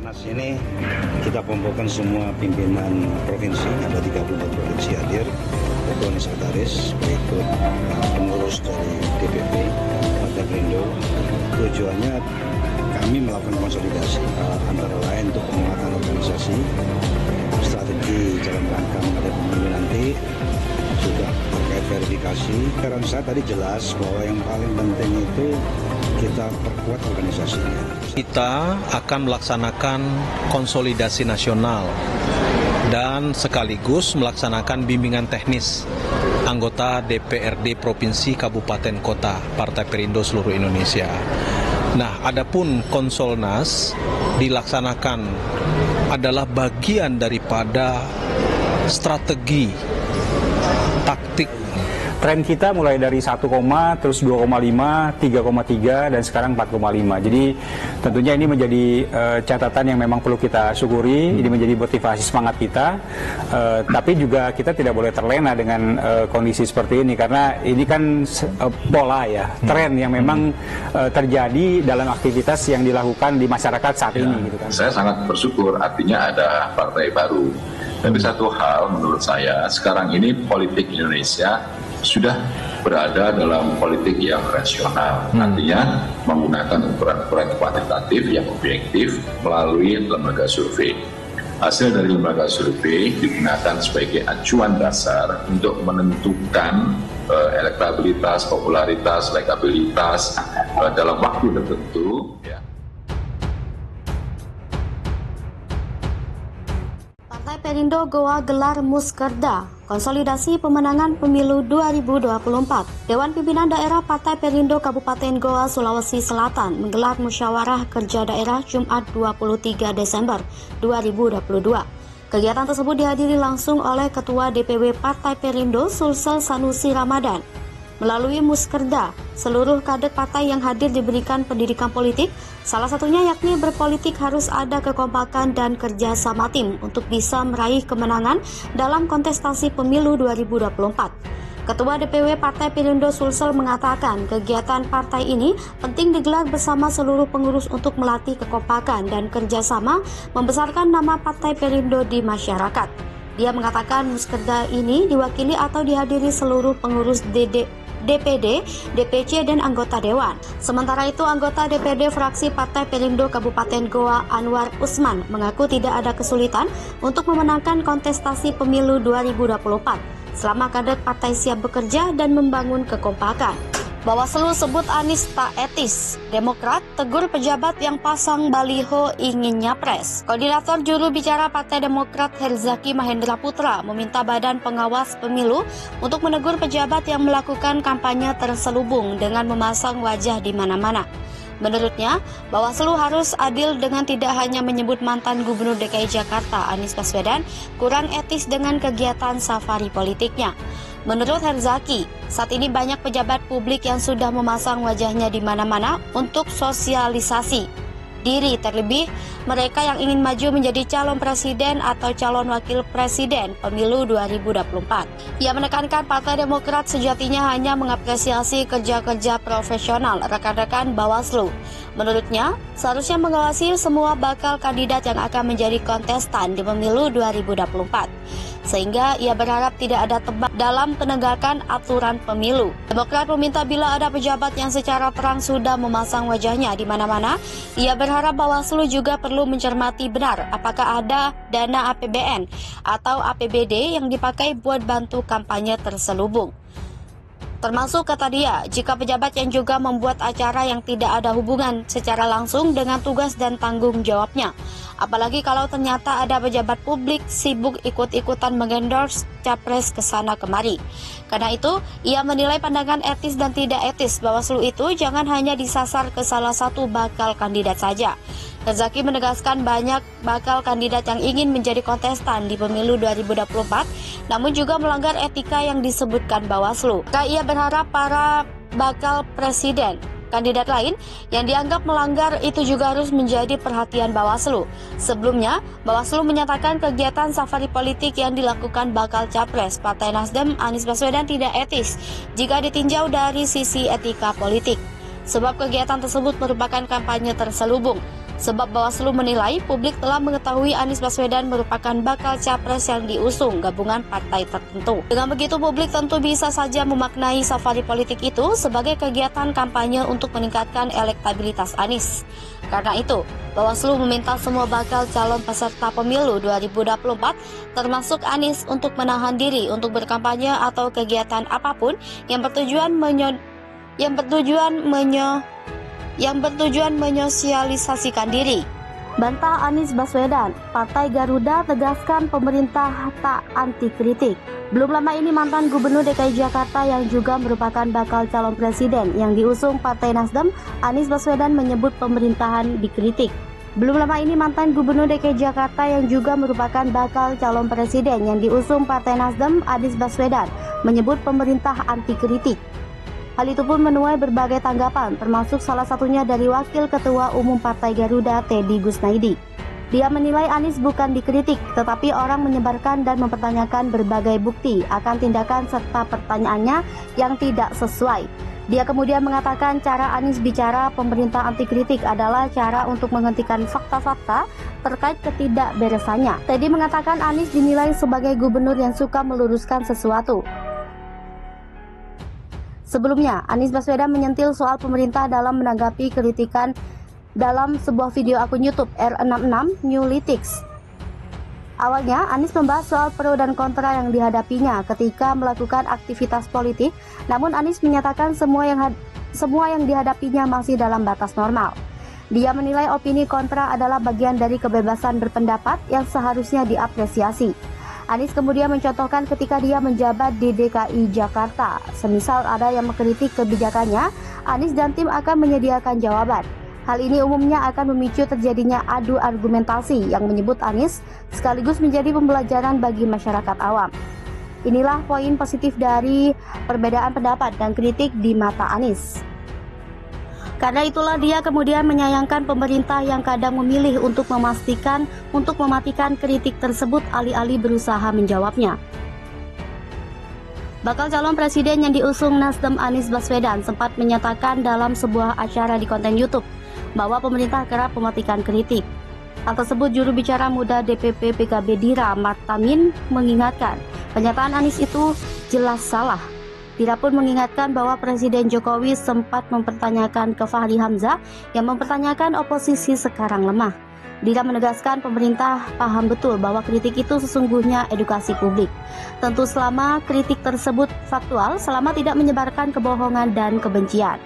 Rakernas ini kita kumpulkan semua pimpinan provinsi, ada 34 provinsi hadir, ketua sekretaris, berikut pengurus dari DPP, Partai Perindo. Tujuannya kami melakukan konsolidasi antara lain untuk penguatan organisasi, strategi dalam rangka menghadapi pemilu nanti, juga terkait verifikasi. Saran saya tadi jelas bahwa yang paling penting itu kita perkuat organisasinya. Kita akan melaksanakan konsolidasi nasional dan sekaligus melaksanakan bimbingan teknis anggota DPRD Provinsi Kabupaten Kota Partai Perindo seluruh Indonesia. Nah, adapun Konsolnas dilaksanakan adalah bagian daripada strategi taktik. Tren kita mulai dari 1, terus 2,5, 3,3, dan sekarang 4,5. Jadi tentunya ini menjadi catatan yang memang perlu kita syukuri, ini menjadi motivasi semangat kita. Tapi juga kita tidak boleh terlena dengan kondisi seperti ini, karena ini kan pola ya, tren yang memang terjadi dalam aktivitas yang dilakukan di masyarakat saat ini. Gitu kan. Saya sangat bersyukur, artinya ada partai baru. Tapi satu hal menurut saya, sekarang ini politik Indonesia sudah berada dalam politik yang rasional, artinya menggunakan ukuran-ukuran kuantitatif yang objektif melalui lembaga survei. Hasil dari lembaga survei digunakan sebagai acuan dasar untuk menentukan elektabilitas, popularitas, elektabilitas dalam waktu tertentu. Partai Perindo Goa gelar Muskerda, konsolidasi pemenangan pemilu 2024. Dewan Pimpinan Daerah Partai Perindo Kabupaten Goa, Sulawesi Selatan menggelar musyawarah kerja daerah Jumat 23 Desember 2022. Kegiatan tersebut dihadiri langsung oleh Ketua DPW Partai Perindo Sulsel Sanusi Ramadan. Melalui Muskerda, seluruh kader partai yang hadir diberikan pendidikan politik, salah satunya yakni berpolitik harus ada kekompakan dan kerja sama tim untuk bisa meraih kemenangan dalam kontestasi pemilu 2024. Ketua DPW Partai Perindo Sulsel mengatakan kegiatan partai ini penting digelar bersama seluruh pengurus untuk melatih kekompakan dan kerjasama membesarkan nama Partai Perindo di masyarakat. Dia mengatakan Muskerda ini diwakili atau dihadiri seluruh pengurus DPD, DPC, dan anggota Dewan. Sementara itu, anggota DPD fraksi Partai Perindo Kabupaten Goa Anwar Usman mengaku tidak ada kesulitan untuk memenangkan kontestasi pemilu 2024 selama kader partai siap bekerja dan membangun kekompakan. Bawaslu sebut Anies tak etis. Demokrat tegur pejabat yang pasang baliho ingin nyapres. Koordinator juru bicara Partai Demokrat Herzaki Mahendra Putra meminta Badan Pengawas Pemilu untuk menegur pejabat yang melakukan kampanye terselubung dengan memasang wajah di mana-mana. Menurutnya, Bawaslu harus adil dengan tidak hanya menyebut mantan Gubernur DKI Jakarta Anies Baswedan kurang etis dengan kegiatan safari politiknya. Menurut Herzaki, saat ini banyak pejabat publik yang sudah memasang wajahnya di mana-mana untuk sosialisasi diri, terlebih mereka yang ingin maju menjadi calon presiden atau calon wakil presiden pemilu 2024. Ia menekankan Partai Demokrat sejatinya hanya mengapresiasi kerja-kerja profesional rekan-rekan Bawaslu. Menurutnya, seharusnya mengawasi semua bakal kandidat yang akan menjadi kontestan di pemilu 2024. Sehingga ia berharap tidak ada tebak dalam penegakan aturan pemilu. Demokrat meminta bila ada pejabat yang secara terang sudah memasang wajahnya di mana-mana, ia berharap Bawaslu juga perlu mencermati benar apakah ada dana APBN atau APBD yang dipakai buat bantu kampanye terselubung. Termasuk kata dia, jika pejabat yang juga membuat acara yang tidak ada hubungan secara langsung dengan tugas dan tanggung jawabnya. Apalagi kalau ternyata ada pejabat publik sibuk ikut-ikutan mengendorse capres kesana kemari. Karena itu, ia menilai pandangan etis dan tidak etis Bawaslu itu jangan hanya disasar ke salah satu bakal kandidat saja. Herzaki menegaskan banyak bakal kandidat yang ingin menjadi kontestan di pemilu 2024, namun juga melanggar etika yang disebutkan Bawaslu. Ia berharap para bakal presiden kandidat lain yang dianggap melanggar itu juga harus menjadi perhatian Bawaslu. Sebelumnya, Bawaslu menyatakan kegiatan safari politik yang dilakukan bakal capres Partai Nasdem Anies Baswedan tidak etis jika ditinjau dari sisi etika politik. Sebab kegiatan tersebut merupakan kampanye terselubung. Sebab Bawaslu menilai publik telah mengetahui Anies Baswedan merupakan bakal capres yang diusung gabungan partai tertentu. Dengan begitu, publik tentu bisa saja memaknai safari politik itu sebagai kegiatan kampanye untuk meningkatkan elektabilitas Anies. Karena itu, Bawaslu meminta semua bakal calon peserta pemilu 2024 termasuk Anies untuk menahan diri untuk berkampanye atau kegiatan apapun yang bertujuan menyosialisasikan diri. Bantah Anies Baswedan, Partai Garuda tegaskan pemerintah tak anti kritik. Belum lama ini mantan Gubernur DKI Jakarta yang juga merupakan bakal calon presiden yang diusung Partai Nasdem, Anies Baswedan menyebut pemerintahan dikritik. Belum lama ini mantan Gubernur DKI Jakarta yang juga merupakan bakal calon presiden yang diusung Partai Nasdem, Anies Baswedan menyebut pemerintah anti kritik. Hal itu pun menuai berbagai tanggapan, termasuk salah satunya dari Wakil Ketua Umum Partai Garuda, Teddy Gusnaidi. Dia menilai Anies bukan dikritik, tetapi orang menyebarkan dan mempertanyakan berbagai bukti akan tindakan serta pertanyaannya yang tidak sesuai. Dia kemudian mengatakan cara Anies bicara pemerintah anti kritik adalah cara untuk menghentikan fakta-fakta terkait ketidakberesannya. Teddy mengatakan Anies dinilai sebagai gubernur yang suka meluruskan sesuatu. Sebelumnya, Anies Baswedan menyentil soal pemerintah dalam menanggapi kritikan dalam sebuah video akun YouTube R66 Newlytics. Awalnya, Anies membahas soal pro dan kontra yang dihadapinya ketika melakukan aktivitas politik, namun Anies menyatakan semua yang dihadapinya masih dalam batas normal. Dia menilai opini kontra adalah bagian dari kebebasan berpendapat yang seharusnya diapresiasi. Anies kemudian mencontohkan ketika dia menjabat di DKI Jakarta. Semisal ada yang mengkritik kebijakannya, Anies dan tim akan menyediakan jawaban. Hal ini umumnya akan memicu terjadinya adu argumentasi yang menyebut Anies sekaligus menjadi pembelajaran bagi masyarakat awam. Inilah poin positif dari perbedaan pendapat dan kritik di mata Anies. Karena itulah dia kemudian menyayangkan pemerintah yang kadang memilih untuk mematikan kritik tersebut alih-alih berusaha menjawabnya. Bakal calon presiden yang diusung Nasdem Anies Baswedan sempat menyatakan dalam sebuah acara di konten YouTube bahwa pemerintah kerap mematikan kritik. Hal tersebut juru bicara muda DPP PKB Dira Martamin mengingatkan pernyataan Anies itu jelas salah. Dira pun mengingatkan bahwa Presiden Jokowi sempat mempertanyakan ke Fahri Hamzah yang mempertanyakan oposisi sekarang lemah. Dira menegaskan pemerintah paham betul bahwa kritik itu sesungguhnya edukasi publik. Tentu selama kritik tersebut faktual, selama tidak menyebarkan kebohongan dan kebencian.